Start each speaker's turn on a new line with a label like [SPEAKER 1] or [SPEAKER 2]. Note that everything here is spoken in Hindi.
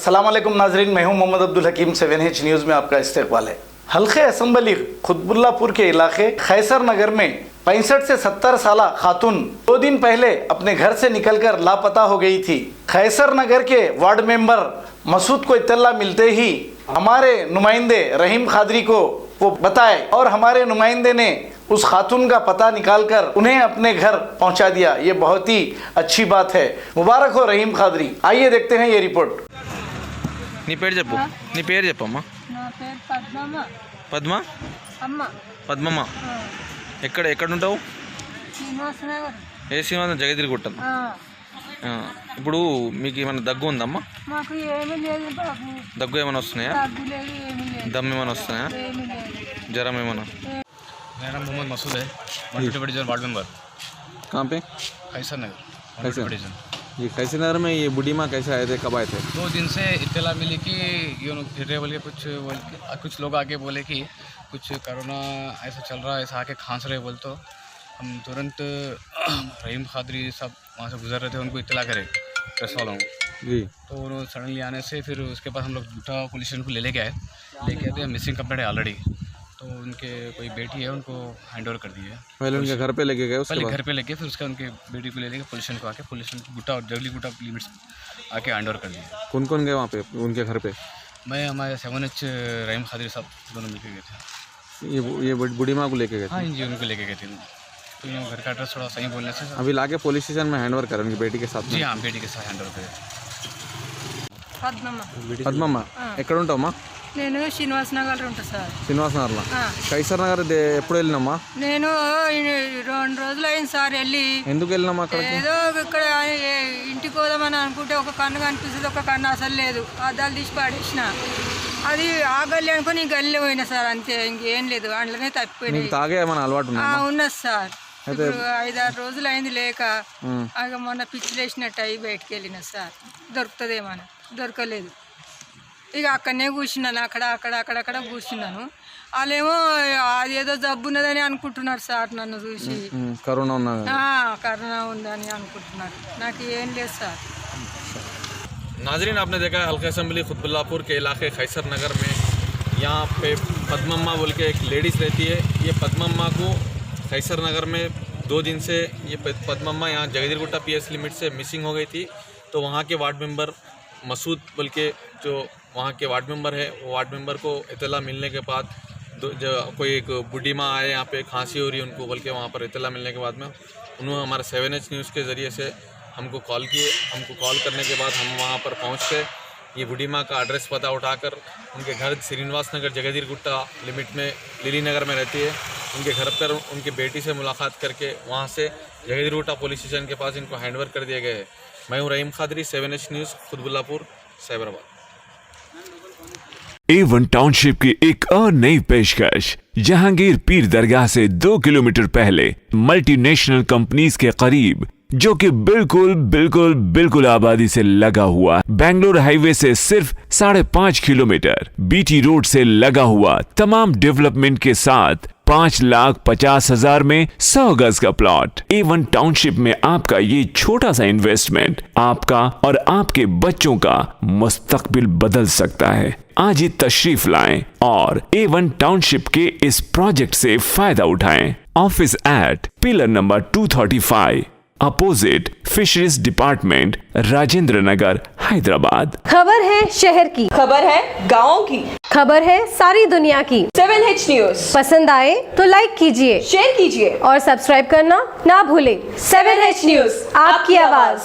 [SPEAKER 1] अस्सलाम वालेकुम नाजरीन, मैं हूं मोहम्मद अब्दुल हकीम। 7H न्यूज़ में आपका इस्तकबाल है। हल्के असम्बली खुतबुल्लापुर के इलाके खैसर नगर में 65 से 70 साल खातून 2 दिन पहले अपने घर से निकलकर लापता हो गई थी। खैसर नगर के वार्ड मेंबर मसूद को इत्तला मिलते ही हमारे नुमाइंदे रहीम खादरी को वो बताए और हमारे नुमाइंदे ने उस खातून का पता निकालकर उन्हें अपने घर पहुंचा दिया। ये बहुत ही अच्छी बात है। मुबारक हो रहीम खादरी। आइए देखते हैं ये रिपोर्ट।
[SPEAKER 2] నీ పేరు చెప్పు. నీ పేరు చెప్పమ్మా.
[SPEAKER 3] నా పేరు పద్మమ్మ.
[SPEAKER 2] పద్మ
[SPEAKER 3] అమ్మ.
[SPEAKER 2] పద్మమ్మ. ఎక్కడ ఉంటావు?
[SPEAKER 3] శ్రీనివాస నగర్.
[SPEAKER 2] ఏ శ్రీనివాసం? జగదిరిగుట్ట. ఇప్పుడు మీకు ఏమైనా దగ్గు ఉందమ్మా?
[SPEAKER 3] మాకు ఏమీ లేదు బాబు.
[SPEAKER 2] దగ్గు ఏమైనా వస్తున్నాయా?
[SPEAKER 3] దగ్గు లేదు, ఏమీ లేదు.
[SPEAKER 2] దమ్ ఏమైనా వస్తున్నాయా?
[SPEAKER 3] ఏమీ లేదు.
[SPEAKER 2] జ్వరం ఏమైనా?
[SPEAKER 4] मेरा नाम मोहम्मद मसूद है, मल्टी डिवीजन वार्ड मेंबर।
[SPEAKER 2] कहाँ पे?
[SPEAKER 4] खैसर नगर
[SPEAKER 2] खैसर
[SPEAKER 4] डिवीजन।
[SPEAKER 2] ये खैसर नगर में ये बूढ़ी माँ कैसे आए थे, कब आए थे?
[SPEAKER 4] 2 दिन से इत्तला मिली कि ये लोग फिर रहे बोल के कुछ लोग आगे बोले कि कुछ कोरोना ऐसा चल रहा है, ऐसा आके खांस रहे बोल, तो हम तुरंत रहीम खादरी साहब वहाँ से गुजर रहे थे, उनको इत्तला करे प्रेस वालों को
[SPEAKER 2] जी।
[SPEAKER 4] तो उन्होंने सडनली आने से फिर उसके बाद हम लोग झूठा पुलिस स्टेशन को लेके आए मिसिंग कंप्लेंट है ऑलरेडी। तो उनके कोई बेटी है, उनको हैंड ओवर कर दिए।
[SPEAKER 2] पहले उनके घर पे लेके गए, उसके
[SPEAKER 4] पहले
[SPEAKER 2] बाद
[SPEAKER 4] घर पे लेके फिर उसका उनके बेटी को ले लेके पुलिस स्टेशन को आके पुलिस स्टेशन गुट्टा और जगली गुट्टा लिमिट्स आके हैंड ओवर कर दिए।
[SPEAKER 2] कौन कौन गए वहाँ पे उनके घर पे?
[SPEAKER 4] मैं हमारे 7H रहीम खादरी साहब दोनों मिलकर गए थे।
[SPEAKER 2] ये बूढ़ी माँ को लेके गए
[SPEAKER 4] हाँ
[SPEAKER 2] थे?
[SPEAKER 4] जी, उनको लेके गए थे। तो ये घर का एड्रेस थोड़ा सही बोलने से
[SPEAKER 2] अभी लाके पुलिस स्टेशन में हैंड ओवर करें उनकी बेटी के साथ?
[SPEAKER 4] जी हाँ, बेटी के साथ हैंड ओवर करे।
[SPEAKER 3] పద్మమ్మ.
[SPEAKER 2] పద్మమ్మ, ఎక్కడ ఉంటావమ్మా?
[SPEAKER 3] నేను శ్రీనివాస నగర్ ఉంటా సార్.
[SPEAKER 2] శ్రీనివాస నగర్లో. ఖైసర్ నగర్ ఎప్పుడు వెళ్ళినమ్మా?
[SPEAKER 3] నేను 2 రోజులు అయింది సార్ వెళ్ళి.
[SPEAKER 2] ఎందుకు వెళ్ళినామా అక్కడ?
[SPEAKER 3] ఏదో ఇక్కడ ఇంటికి పోదామని అనుకుంటే ఒక కన్ను కనిపిస్తుంది, ఒక కన్ను అసలు లేదు. అద్దాలు తీసి పడేసిన. అది ఆ గల్లి అనుకుని ఈ గల్లీలో పోయినా సార్, అంతే, ఇంకేం లేదు. అందులోనే తప్పిపోయినాయి.
[SPEAKER 2] తాగే ఏమైనా అలవాటు ఉందా?
[SPEAKER 3] ఉన్నది సార్. ఇప్పుడు 5-6 రోజులు అయింది లేక. మొన్న పిచ్చి లేచినట్టు అయ్యి బయటికి వెళ్ళిన సార్, దొరుకుతుందేమని దొరకలేదు. ఇక అక్కడనే కూర్చున్నాను, అక్కడక్కడ కూర్చున్నాను. వాళ్ళేమో అదేదో జబ్బు ఉన్నదని అనుకుంటున్నారు సార్, నన్ను చూసి
[SPEAKER 2] కరోనా
[SPEAKER 3] ఉందని అనుకుంటున్నారు. నాకు ఏం లేదు సార్.
[SPEAKER 2] नाजरीन, आपने देखा है हल्का असम्बली खुतबुल्लापुर के इलाके खैसर नगर में यहाँ पे पद्मम्मा बोल के एक लेडीज़ रहती है। ये पद्मम्मा को खैसर नगर में 2 दिन से ये पद्मम्मा यहाँ जगदीरगुट्टा PS लिमिट से मिसिंग हो गई थी। तो वहाँ के वार्ड मेंबर मसूद बोल के जो वहाँ के वार्ड मेंबर है, वो वार्ड मेंबर को इत्तला मिलने के बाद जो कोई एक बूढ़ी माँ आए, यहाँ पे खांसी हो रही है उनको बोल के, वहाँ पर इत्तला मिलने के बाद में उन्होंने हमारे 7H न्यूज़ के ज़रिए से हमको कॉल किए। हमको कॉल करने के बाद हम वहाँ पर पहुँच के ये बूढ़ी माँ का एड्रेस पता उठाकर उनके घर श्रीनिवास नगर जगदीरगुट्टा लिमिट में लिली नगर में रहती है, उनके घर पर उनकी बेटी से मुलाकात करके वहाँ से जगदीरगुट्टा पुलिस स्टेशन के पास इनको हैंडओवर कर दिए गए। मैं हूँ Rahim Khadri, 7H news, Qutbullapur, Cyberabad.
[SPEAKER 5] A1 township की एक और नई पेशकश। जहांगीर पीर दरगाह से 2 किलोमीटर पहले मल्टीनेशनल कंपनीज के करीब, जो कि बिल्कुल आबादी से लगा हुआ, बेंगलोर हाईवे से सिर्फ 5.5 किलोमीटर, BT रोड से लगा हुआ, तमाम डेवलपमेंट के साथ 5,50,000 में 100 गज का प्लॉट। A1 टाउनशिप में आपका ये छोटा सा इन्वेस्टमेंट आपका और आपके बच्चों का मुस्तकबिल बदल सकता है। आज ही तशरीफ लाएं और A1 टाउनशिप के इस प्रोजेक्ट से फायदा उठाएं। Office at pillar number 235 opposite fisheries department, Rajendra Nagar, Hyderabad.
[SPEAKER 6] खबर है शहर की,
[SPEAKER 7] खबर है गाँव की,
[SPEAKER 6] खबर है सारी दुनिया की।
[SPEAKER 7] 7H न्यूज़
[SPEAKER 6] पसंद आए तो लाइक कीजिए,
[SPEAKER 7] शेयर कीजिए
[SPEAKER 6] और सब्सक्राइब करना ना भूले।
[SPEAKER 7] 7H न्यूज़,
[SPEAKER 6] आपकी आवाज।